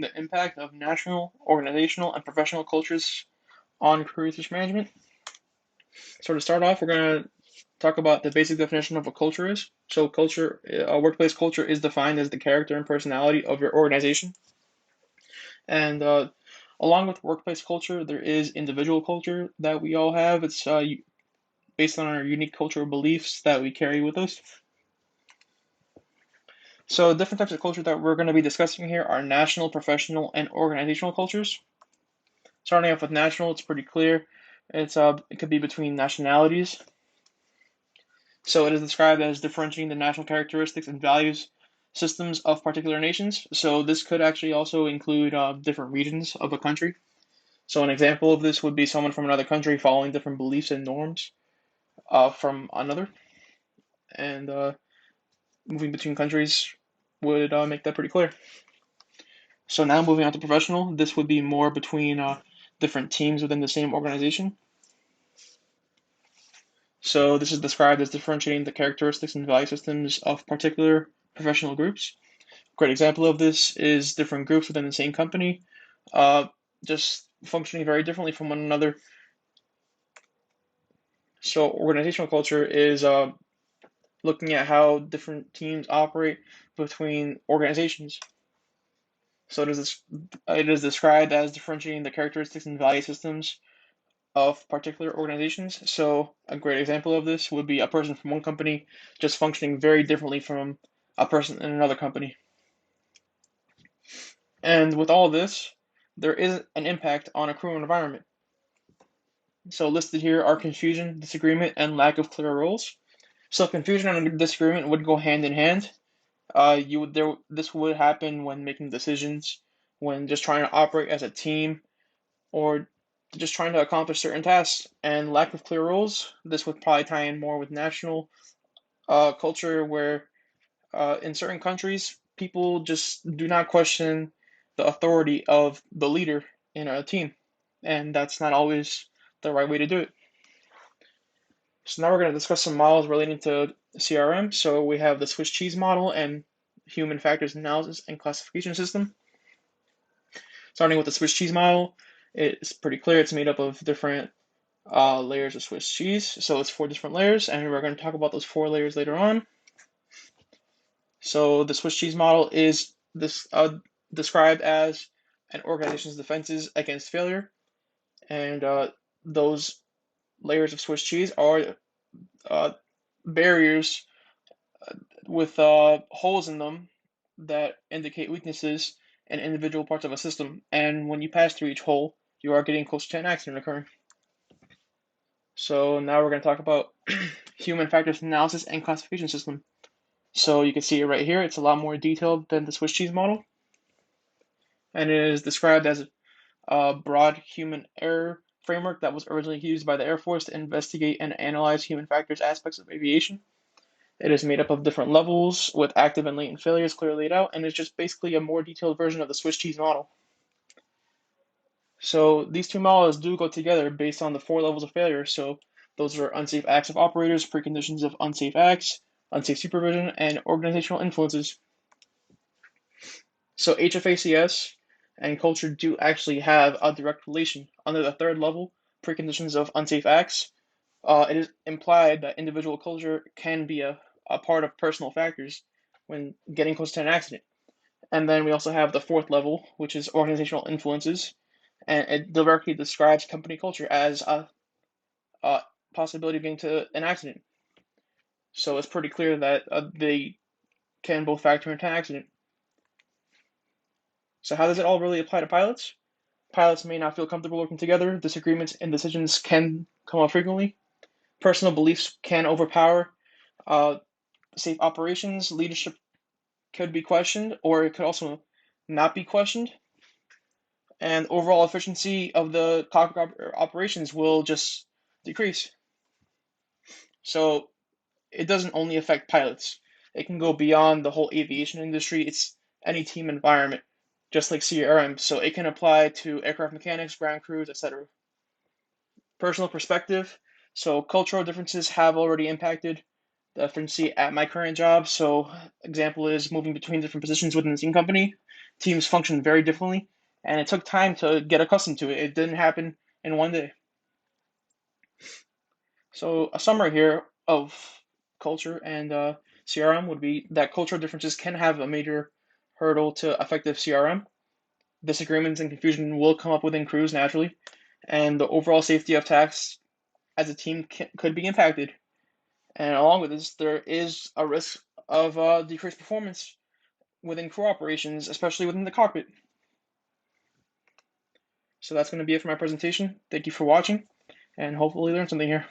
The impact of national, organizational, and professional cultures on career research management. So to start off, we're going to talk about the basic definition of what culture is. So culture, workplace culture is defined as the character and personality of your organization. And along with workplace culture, there is individual culture that we all have. It's based on our unique cultural beliefs that we carry with us. So different types of culture that we're going to be discussing here are national, professional, and organizational cultures. Starting off with national, it's pretty clear. It could be between nationalities. So it is described as differentiating the national characteristics and values systems of particular nations. So this could actually also include different regions of a country. So an example of this would be someone from another country following different beliefs and norms from another, and moving between countries would make that pretty clear. So now moving on to professional, this would be more between different teams within the same organization. So this is described as differentiating the characteristics and value systems of particular professional groups. A great example of this is different groups within the same company, uh, just functioning very differently from one another. So organizational culture is looking at how different teams operate between organizations. So it is described as differentiating the characteristics and value systems of particular organizations. So a great example of this would be a person from one company just functioning very differently from a person in another company. And with all this, there is an impact on a crew environment. So listed here are confusion, disagreement, and lack of clear roles. So confusion and disagreement would go hand in hand. This would happen when making decisions, when just trying to operate as a team, or just trying to accomplish certain tasks. And lack of clear roles, this would probably tie in more with national culture, where in certain countries, people just do not question the authority of the leader in a team, and that's not always the right way to do it. So now we're going to discuss some models relating to CRM. So we have the Swiss cheese model and human factors analysis and classification system. Starting with the Swiss cheese model, it's pretty clear it's made up of different layers of Swiss cheese. So it's four different layers, and we're going to talk about those four layers later on. So the Swiss cheese model is described as an organization's defenses against failure, and those layers of Swiss cheese are uh, barriers with holes in them that indicate weaknesses in individual parts of a system. And when you pass through each hole, you are getting close to an accident occurring. So now we're going to talk about human factors analysis and classification system. So you can see it right here. It's a lot more detailed than the Swiss cheese model, and it is described as a broad human error framework that was originally used by the Air Force to investigate and analyze human factors aspects of aviation. It is made up of different levels with active and latent failures clearly laid out, and it's just basically a more detailed version of the Swiss cheese model. So these two models do go together based on the four levels of failure. So those are unsafe acts of operators, preconditions of unsafe acts, unsafe supervision, and organizational influences. So HFACS and culture do actually have a direct relation. Under the third level, preconditions of unsafe acts, it is implied that individual culture can be a part of personal factors when getting close to an accident. And then we also have the fourth level, which is organizational influences, and it directly describes company culture as a possibility of getting to an accident. So it's pretty clear that they can both factor into an accident. So how does it all really apply to pilots? Pilots may not feel comfortable working together. Disagreements and decisions can come up frequently. Personal beliefs can overpower uh, safe operations. Leadership could be questioned, or it could also not be questioned. And overall efficiency of the cockpit operations will just decrease. So it doesn't only affect pilots. It can go beyond the whole aviation industry. It's any team environment, just like CRM. So it can apply to aircraft mechanics, ground crews, etc. Personal perspective. So cultural differences have already impacted the efficiency at my current job. So, example is moving between different positions within the same company. Teams function very differently, and it took time to get accustomed to it. It didn't happen in one day. So, a summary here of culture and CRM would be that cultural differences can have a major hurdle to effective CRM. Disagreements and confusion will come up within crews naturally, and the overall safety of tasks as a team could be impacted. And along with this, there is a risk of decreased performance within crew operations, especially within the cockpit. So that's going to be it for my presentation. Thank you for watching, and hopefully learn something here.